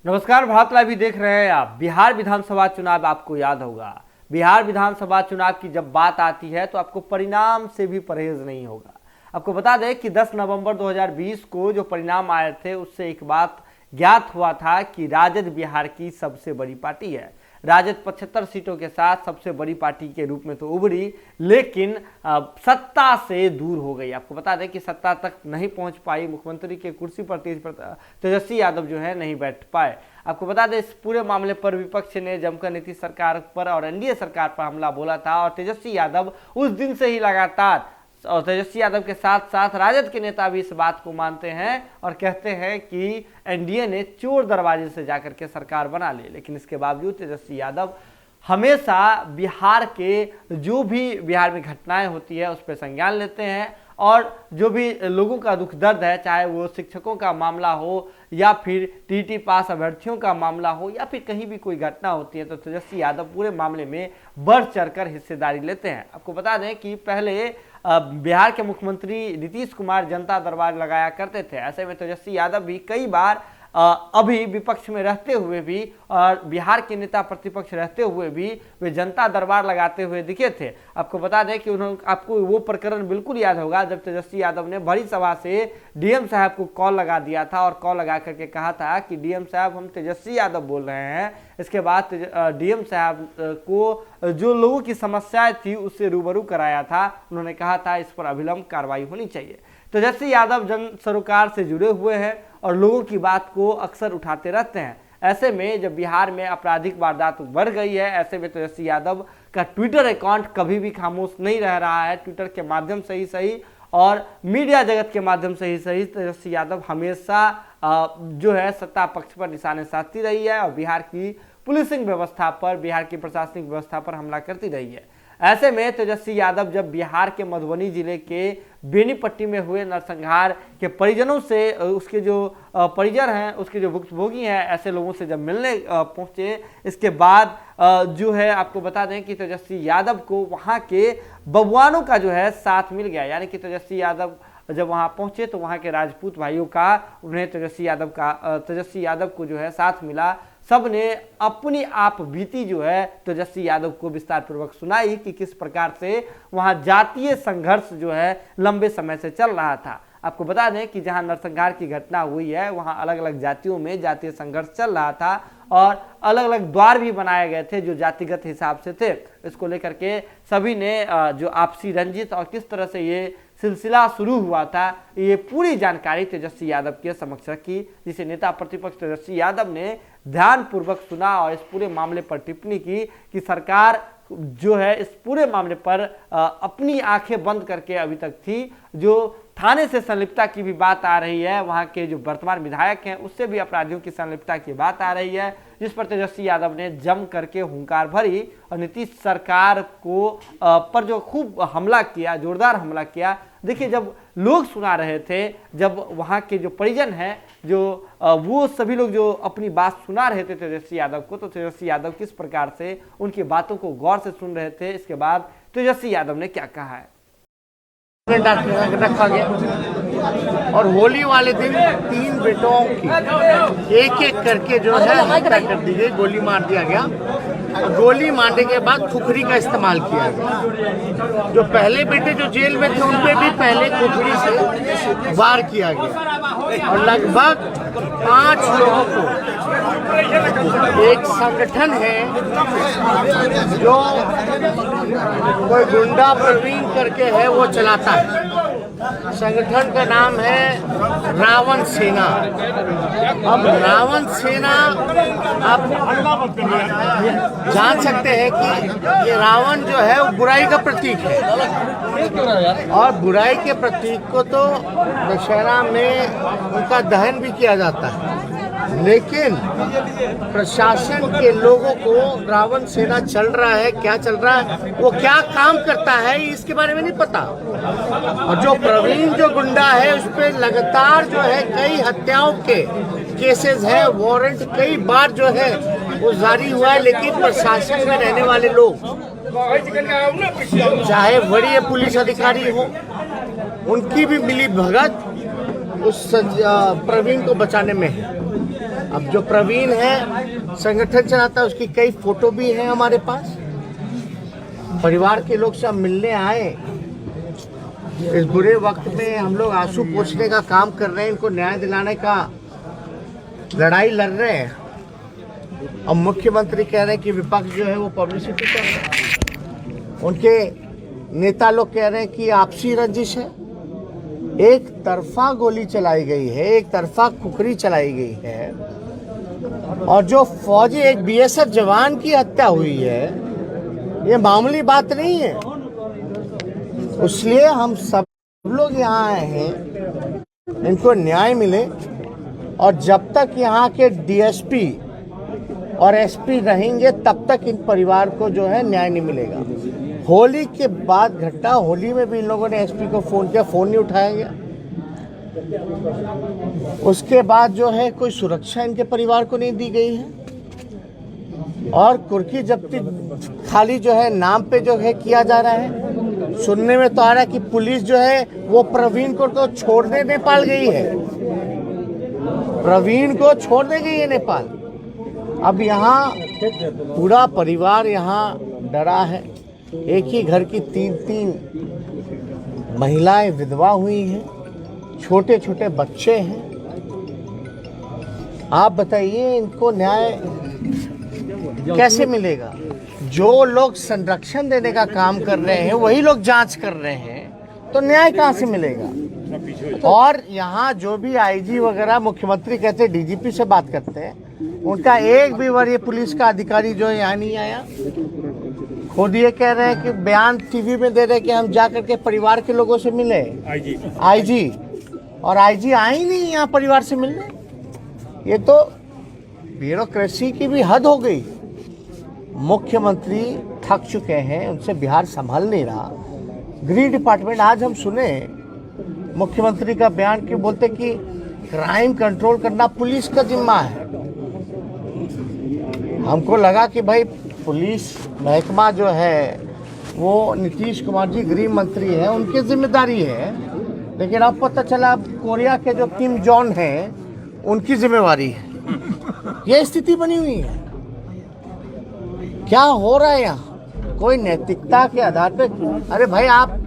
नमस्कार, भारत लाइव भी देख रहे हैं आप। बिहार विधानसभा चुनाव आपको याद होगा। बिहार विधानसभा चुनाव की जब बात आती है तो आपको परिणाम से भी परहेज नहीं होगा। आपको बता दें कि 10 नवंबर 2020 को जो परिणाम आए थे उससे एक बात ज्ञात हुआ था कि राजद बिहार की सबसे बड़ी पार्टी है। राजद 75 सीटों के साथ सबसे बड़ी पार्टी के रूप में तो उभरी, लेकिन सत्ता से दूर हो गई। आपको बता दें कि सत्ता तक नहीं पहुंच पाई। मुख्यमंत्री के कुर्सी पर तेजस्वी यादव जो है नहीं बैठ पाए। आपको बता दें इस पूरे मामले पर विपक्ष ने जमकर नीतीश सरकार पर और एनडीए सरकार पर हमला बोला था और तेजस्वी यादव उस दिन से ही लगातार, और तेजस्वी यादव के साथ साथ राजद के नेता भी इस बात को मानते हैं और कहते हैं कि एनडीए ने चोर दरवाजे से जाकर के सरकार बना ली। लेकिन इसके बावजूद तेजस्वी यादव हमेशा बिहार के जो भी बिहार में घटनाएं होती है उस पर संज्ञान लेते हैं और जो भी लोगों का दुख दर्द है, चाहे वो शिक्षकों का मामला हो या फिर टीटी पास अभ्यर्थियों का मामला हो या फिर कहीं भी कोई घटना होती है, तो तेजस्वी यादव पूरे मामले में बढ़ चढ़कर हिस्सेदारी लेते हैं। आपको बता दें कि पहले बिहार के मुख्यमंत्री नीतीश कुमार जनता दरबार लगाया करते थे। ऐसे में तेजस्वी यादव भी कई बार अभी विपक्ष में रहते हुए भी और बिहार के नेता प्रतिपक्ष रहते हुए भी वे जनता दरबार लगाते हुए दिखे थे। आपको बता दें कि आपको वो प्रकरण बिल्कुल याद होगा जब तेजस्वी यादव ने बड़ी सभा से डीएम साहब को कॉल लगा दिया था और कॉल लगा करके कहा था कि डीएम साहब हम तेजस्वी यादव बोल रहे हैं। इसके बाद डीएम साहब को जो लोगों की समस्याएं थी उससे रूबरू कराया था। उन्होंने कहा था इस पर अविलंब कार्रवाई होनी चाहिए। तेजस्वी यादव जन सरोकार से जुड़े हुए हैं और लोगों की बात को अक्सर उठाते रहते हैं। ऐसे में जब बिहार में आपराधिक वारदात बढ़ गई है, ऐसे में तेजस्वी यादव का ट्विटर अकाउंट कभी भी खामोश नहीं रह रहा है। ट्विटर के माध्यम से ही सही और मीडिया जगत के माध्यम से ही सही तेजस्वी यादव हमेशा जो है सत्ता पक्ष पर निशाने साधती रही है और बिहार की पुलिसिंग व्यवस्था पर, बिहार की प्रशासनिक व्यवस्था पर हमला करती रही है। ऐसे में तेजस्वी यादव जब बिहार के मधुबनी जिले के बेनीपट्टी में हुए नरसंहार के परिजनों से, उसके जो परिजन हैं, उसके जो भुक्तभोगी हैं, ऐसे लोगों से जब मिलने पहुंचे, इसके बाद जो है आपको बता दें कि तेजस्वी यादव को वहां के बबुआनों का जो है साथ मिल गया। यानी कि तेजस्वी यादव जब वहां पहुंचे तो वहां के राजपूत भाइयों का उन्हें तेजस्वी यादव को जो है साथ मिला। सब ने अपनी आप बीती जो है तेजस्वी यादव को विस्तार पूर्वक सुनाई कि किस प्रकार से वहां जातीय संघर्ष जो है लंबे समय से चल रहा था। आपको बता दें कि जहां नरसंहार की घटना हुई है वहां अलग अलग जातियों में जातीय संघर्ष चल रहा था और अलग अलग द्वार भी बनाए गए थे जो जातिगत हिसाब से थे। इसको लेकर के सभी ने जो आपसी रंजित और किस तरह से ये सिलसिला शुरू हुआ था, ये पूरी जानकारी तेजस्वी यादव के समक्ष रखी, जिसे नेता प्रतिपक्ष तेजस्वी यादव ने ध्यानपूर्वक सुना और इस पूरे मामले पर टिप्पणी की कि सरकार जो है इस पूरे मामले पर अपनी आंखें बंद करके अभी तक थी। जो थाने से संलिप्तता की भी बात आ रही है, वहां के जो वर्तमान विधायक हैं उससे भी अपराधियों की संलिप्तता की बात आ रही है, जिस पर तेजस्वी यादव ने जम करके हुंकार भरी और नीतीश सरकार को पर जो खूब हमला किया, जोरदार हमला किया। देखिए, जब लोग सुना रहे थे, जब वहाँ के जो परिजन हैं, जो वो सभी लोग जो अपनी बात सुना रहे थे तेजस्वी यादव को, तो तेजस्वी यादव किस प्रकार से उनकी बातों को गौर से सुन रहे थे। इसके बाद तेजस्वी यादव ने क्या कहा है। रखा गया और होली वाले दिन 3 बेटों की एक एक करके जो है हत्या कर दी गई, गोली मार दिया गया। और गोली मारने के बाद खुखरी का इस्तेमाल किया गया। जो पहले बेटे जो जेल में थे उन पे भी पहले खुखरी से वार किया गया और लगभग 5 लोगों को, एक संगठन है जो कोई गुंडा प्रवीण करके है वो चलाता है। संगठन का नाम है रावण सेना। अब रावण सेना आप जान सकते हैं कि ये रावण जो है वो बुराई का प्रतीक है और बुराई के प्रतीक को तो दशहरा में उनका दहन भी किया जाता है। लेकिन प्रशासन के लोगों को रावण सेना चल रहा है, क्या चल रहा है, वो क्या काम करता है इसके बारे में नहीं पता। और जो प्रवीण जो गुंडा है उस पर लगातार जो है कई हत्याओं के केसेस है, वारंट कई बार जो है वो जारी हुआ है। लेकिन प्रशासन में रहने वाले लोग, चाहे वरीय पुलिस अधिकारी हो, उनकी भी मिली भगत उस प्रवीण को बचाने में है। अब जो प्रवीण है संगठन चलाता है, उसकी कई फोटो भी हैं हमारे पास। परिवार के लोग सब मिलने आए। इस बुरे वक्त में हम लोग आंसू पोंछने का काम कर रहे हैं, इनको न्याय दिलाने का लड़ाई लड़ रहे हैं। अब मुख्यमंत्री कह रहे हैं कि विपक्ष जो है वो पब्लिसिटी कर रहा है। उनके नेता लोग कह रहे हैं कि आपसी रंजिश है। एक तरफा गोली चलाई गई है, एक तरफा खुखरी चलाई गई है, और जो फौजी एक बीएसएफ जवान की हत्या हुई है, ये मामूली बात नहीं है। इसलिए हम सब लोग यहाँ आए हैं, इनको न्याय मिले, और जब तक यहाँ के डीएसपी और एसपी रहेंगे तब तक इन परिवार को जो है न्याय नहीं मिलेगा। होली के बाद घटना, होली में भी इन लोगों ने एसपी को फोन किया, फोन नहीं उठाया गया। उसके बाद जो है कोई सुरक्षा इनके परिवार को नहीं दी गई है, और कुर्की जब्ती खाली जो है नाम पे जो है किया जा रहा है। सुनने में तो आ रहा है कि पुलिस जो है वो प्रवीण को तो छोड़ने नेपाल गई है, प्रवीण को छोड़ने गई है नेपाल। अब यहाँ पूरा परिवार यहाँ डरा है। एक ही घर की तीन महिलाएं विधवा हुई हैं, छोटे छोटे बच्चे हैं। आप बताइए इनको न्याय कैसे मिलेगा? जो लोग संरक्षण देने का काम कर रहे हैं वही लोग जांच कर रहे हैं, तो न्याय कहाँ से मिलेगा? और यहाँ जो भी आईजी वगैरह, मुख्यमंत्री कहते हैं डीजीपी से बात करते हैं, उनका एक भी वरीय पुलिस का अधिकारी जो है यहाँ नहीं आया। खुद ये कह रहे हैं कि बयान टीवी में दे रहे हैं कि हम जा करके परिवार के लोगों से मिले, आईजी, और आईजी आए ही नहीं यहाँ परिवार से मिलने। ये तो ब्यूरोक्रेसी की भी हद हो गई। मुख्यमंत्री थक चुके हैं, उनसे बिहार संभल नहीं रहा। गृह डिपार्टमेंट, आज हम सुने मुख्यमंत्री का बयान कि बोलते कि क्राइम कंट्रोल करना पुलिस का जिम्मा है। हमको लगा कि भाई पुलिस महकमा जो है वो नीतीश कुमार जी गृह मंत्री हैं, उनकी जिम्मेदारी है, लेकिन अब पता चला कोरिया के जो किम जॉन हैं उनकी जिम्मेवारी है। ये स्थिति बनी हुई है। क्या हो रहा है यहाँ? कोई नैतिकता के आधार पे, अरे भाई आप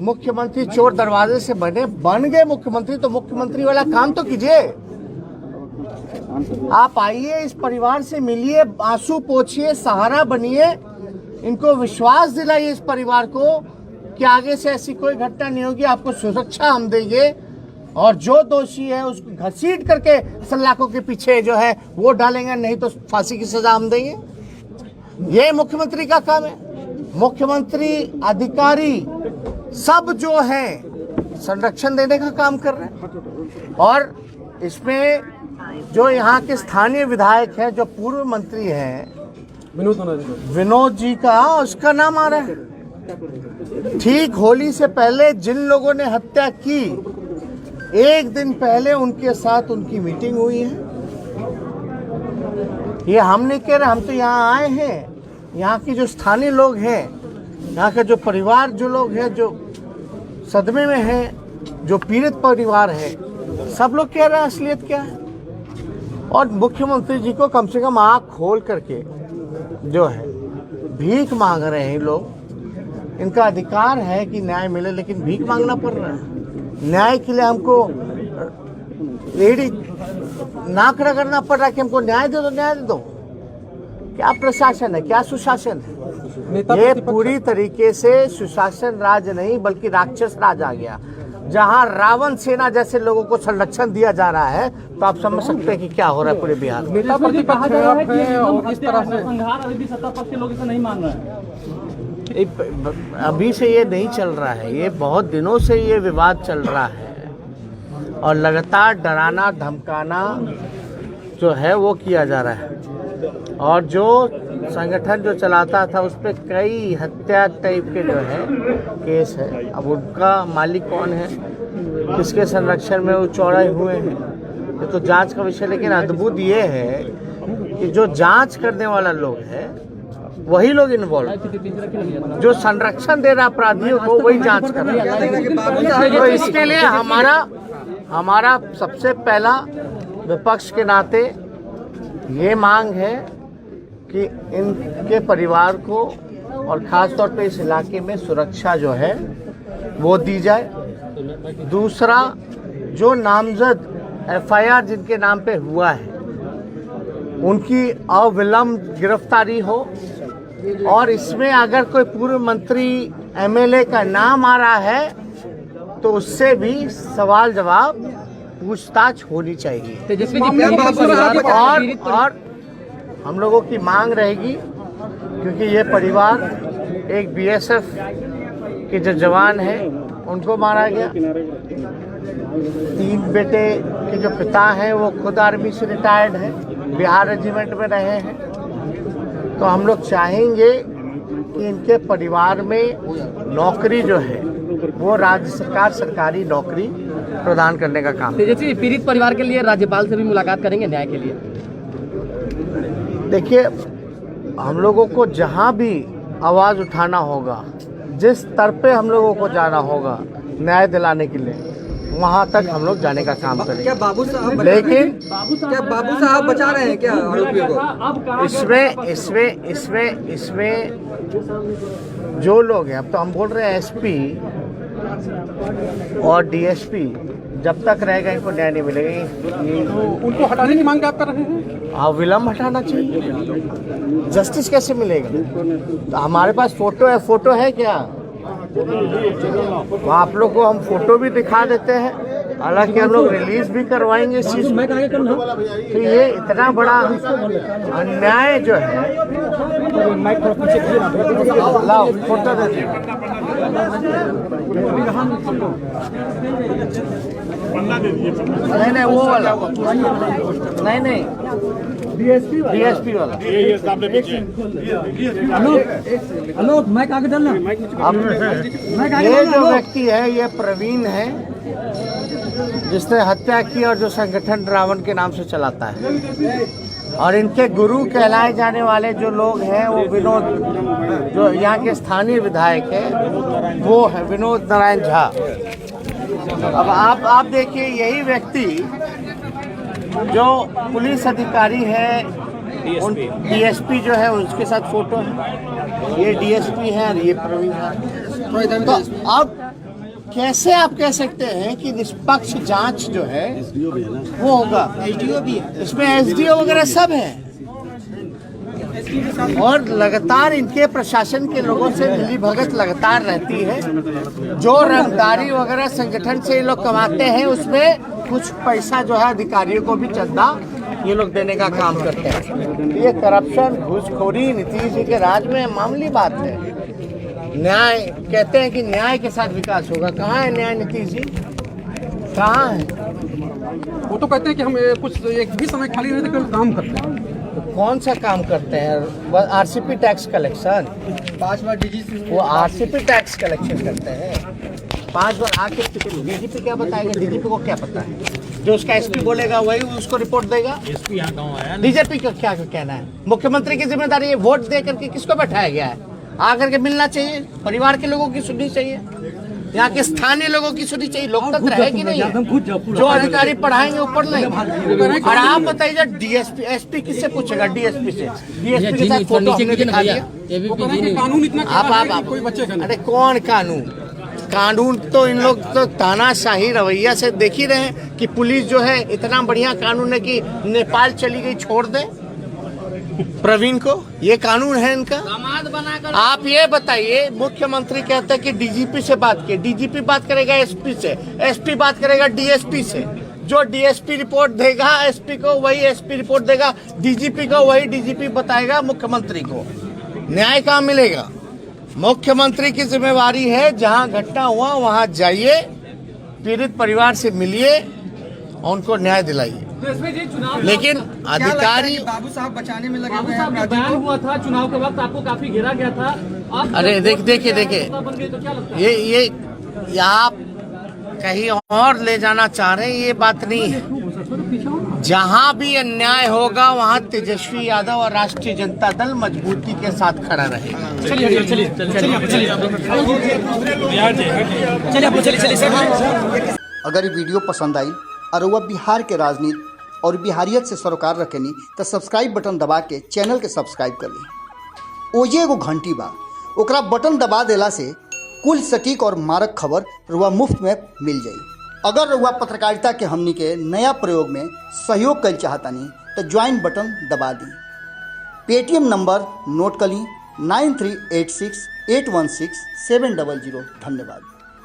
मुख्यमंत्री चोर दरवाजे से बन गए मुख्यमंत्री, तो मुख्यमंत्री वाला काम तो कीजिए। आप आइए, इस परिवार से मिलिए, आंसू पोंछिए, सहारा बनिए, इनको विश्वास दिलाइए इस परिवार को कि आगे से ऐसी कोई घटना नहीं होगी, आपको सुरक्षा हम देंगे, और जो दोषी है उसको घसीट करके सलाखों के पीछे जो है वो डालेंगे, नहीं तो फांसी की सजा हम देंगे। ये मुख्यमंत्री का काम है। मुख्यमंत्री, अधिकारी सब जो है संरक्षण देने का काम कर रहे हैं, और इसमें जो यहाँ के स्थानीय विधायक हैं, जो पूर्व मंत्री हैं विनोद जी का, उसका नाम आ रहा है। ठीक होली से पहले जिन लोगों ने हत्या की, एक दिन पहले उनके साथ उनकी मीटिंग हुई है। ये हम नहीं कह रहे, हम तो यहाँ आए हैं। यहाँ की जो स्थानीय लोग हैं, यहाँ के जो परिवार, जो लोग हैं जो सदमे में हैं, जो पीड़ित परिवार है, सब लोग कह रहे हैं असलियत क्या है। और मुख्यमंत्री जी को कम से कम आँख खोल करके जो है भीख मांग रहे हैं लोग। इनका अधिकार है कि न्याय मिले, लेकिन भीख मांगना पड़ रहा है। न्याय के लिए हमको एड़ी नाक रगड़ना पड़ रहा है कि हमको न्याय दे दो, न्याय दे दो। क्या प्रशासन है, क्या सुशासन है? ये पूरी तरीके से सुशासन राज नहीं बल्कि राक्षस राज आ गया। जहां रावण सेना जैसे लोगों को संरक्षण दिया जा रहा है, तो आप समझ सकते हैं कि क्या हो रहा है पूरे बिहार में। अभी से ये नहीं चल रहा है, ये बहुत दिनों से ये विवाद चल रहा है, और लगातार डराना धमकाना जो है वो किया जा रहा है। और जो संगठन जो चलाता था उस पर कई हत्या टाइप के जो है केस है। अब उनका मालिक कौन है, किसके संरक्षण में वो चौड़े हुए हैं, ये तो जांच का विषय। लेकिन अद्भुत ये है कि जो जांच करने वाला लोग है वही लोग इन्वॉल्व, जो संरक्षण दे रहा अपराधियों को वही जांच कर रहा है। तो इसके लिए हमारा सबसे पहला विपक्ष के नाते ये मांग है कि इनके परिवार को और ख़ास तौर पे इस इलाके में सुरक्षा जो है वो दी जाए। दूसरा, जो नामजद एफआईआर जिनके नाम पे हुआ है उनकी अविलंब गिरफ्तारी हो, और इसमें अगर कोई पूर्व मंत्री एमएलए का नाम आ रहा है तो उससे भी सवाल जवाब पूछताछ होनी चाहिए। और हम लोगों की मांग रहेगी, क्योंकि ये परिवार एक बीएसएफ के जो जवान हैं उनको मारा गया, 3 बेटे के जो पिता हैं वो खुद आर्मी से रिटायर्ड हैं, बिहार रेजिमेंट में रहे हैं। तो हम लोग चाहेंगे कि इनके परिवार में नौकरी जो है वो राज्य सरकार सरकारी नौकरी प्रदान करने का काम। तेजस्वी, पीड़ित परिवार के लिए राज्यपाल से भी मुलाकात करेंगे न्याय के लिए? देखिए, हम लोगों को जहां भी आवाज़ उठाना होगा, जिस स्तर पे हम लोगों को जाना होगा न्याय दिलाने के लिए, वहां तक हम लोग जाने का काम करेंगे। क्या बाबू साहब लेकिन क्या बाबू साहब बचा रहे हैं क्या आरोपियों को? इसमें जो लोग हैं, अब तो हम बोल रहे हैं एसपी और डीएसपी जब तक रहेगा इनको न्याय नहीं मिलेगा। उनको हटाने की मांग आप कर रहे हैं? अविलंब हटाना चाहिए। जस्टिस कैसे मिलेगा? तो हमारे पास फोटो है क्या? तो आप लोग को हम फोटो भी दिखा देते हैं, हालांकि हम लोग रिलीज भी करवाएंगे इस चीज। तो ये इतना बड़ा अन्याय जो है, लाओ फोटो दे दीजिए। नहीं वो वाला, नहीं डीएसपी वाला। आलोक माइक आगे डालना। ये जो व्यक्ति है ये प्रवीण है, जिसने हत्या की और जो संगठन रावण के नाम से चलाता है। और इनके गुरु कहलाए जाने वाले जो लोग हैं वो विनोद, जो यहाँ के स्थानीय विधायक है, वो है विनोद नारायण झा। अब आप देखिए, यही व्यक्ति जो पुलिस अधिकारी है, डीएसपी जो है उसके साथ फोटो है, ये डीएसपी है और ये प्रवीण है। तो अब कैसे आप कह सकते हैं कि निष्पक्ष जांच जो है वो होगा? एसडीओ भी है इसमें, एसडीओ वगैरह सब है, और लगातार इनके प्रशासन के लोगों से मिली भगत लगातार रहती है। जो रंगदारी वगैरह संगठन से ये लोग कमाते हैं उसमें कुछ पैसा जो है अधिकारियों को भी चंदा ये लोग देने का काम करते हैं। ये करप्शन, घूसखोरी नीतीश जी के राज में मामूली बात है। न्याय कहते हैं कि न्याय के साथ विकास होगा, कहाँ है न्याय नीतीश जी? कहाँ है? वो तो कहते हैं कि हम कुछ एक भी समय खाली रहने देकर काम करते हैं। तो कौन सा काम करते हैं? आरसीपी टैक्स कलेक्शन, 5 बार डीजीपी, वो आरसीपी टैक्स कलेक्शन करते हैं। 5 बार आके डीजीपी क्या बताएगा? डीजीपी को क्या पता है? जो उसका एसपी बोलेगा वही उसको रिपोर्ट देगा। एसपी यहाँ गाँव आया, डीजीपी को क्या कहना है? मुख्यमंत्री की जिम्मेदारी है, वोट दे करके किसको बैठाया गया है? आकर के मिलना चाहिए, परिवार के लोगों की सुननी चाहिए, यहाँ के स्थानीय लोगों की सुननी चाहिए। लोकतंत्र है कि नहीं है? जो अधिकारी पढ़ाएंगे वो पढ़ लेंगे। और आप बताइए, डीएसपी एसपी किससे पूछेगा? डीएसपी से। डीएसपी के साथ फोटो हमने दिखा दिया। कानून इतना आप कोई बच्चे अरे कौन कानून? कानून तो इन लोग तो तानाशाही रवैया से देख ही रहे हैं कि पुलिस जो है इतना बढ़िया कानून है कि नेपाल चली गई छोड़ दे प्रवीण को। ये कानून है इनका। आप ये बताइए, मुख्यमंत्री कहते हैं कि डीजीपी से बात किए, डीजीपी बात करेगा एसपी से, एसपी बात करेगा डीएसपी से, जो डीएसपी रिपोर्ट देगा एसपी को वही एसपी रिपोर्ट देगा, डीजीपी को वही डीजीपी बताएगा मुख्यमंत्री को। न्याय कहाँ मिलेगा? मुख्यमंत्री की जिम्मेवारी है, जहां घटना हुआ वहां जाइए, पीड़ित परिवार से मिलिए, उनको न्याय दिलाइए। लेकिन अधिकारी बाबू साहब बचाने में लगे बाबू साहब का बयान हुआ था चुनाव के वक्त, आपको काफी घेरा गया था। अरे देखिए ये आप कहीं और ले जाना चाह रहे हैं, ये बात नहीं है। जहां भी अन्याय होगा वहां तेजस्वी यादव और राष्ट्रीय जनता दल मजबूती के साथ खड़ा रहेगा। अगर ये वीडियो पसंद आई और वह बिहार के राजनीति और बिहारियत से सरोकार रखेनी तो सब्सक्राइब बटन दबा के चैनल के सब्सक्राइब कर ली। ओजे एगो घंटी बा, ओकरा बटन दबा देला से कुल सटीक और मारक खबर रुआ मुफ्त में मिल जाई। अगर रुआ पत्रकारिता के हमनी के नया प्रयोग में सहयोग कर चाहतानी तो ज्वाइन बटन दबा दी। पेटीएम नंबर नोट कर ली 9386816700। धन्यवाद।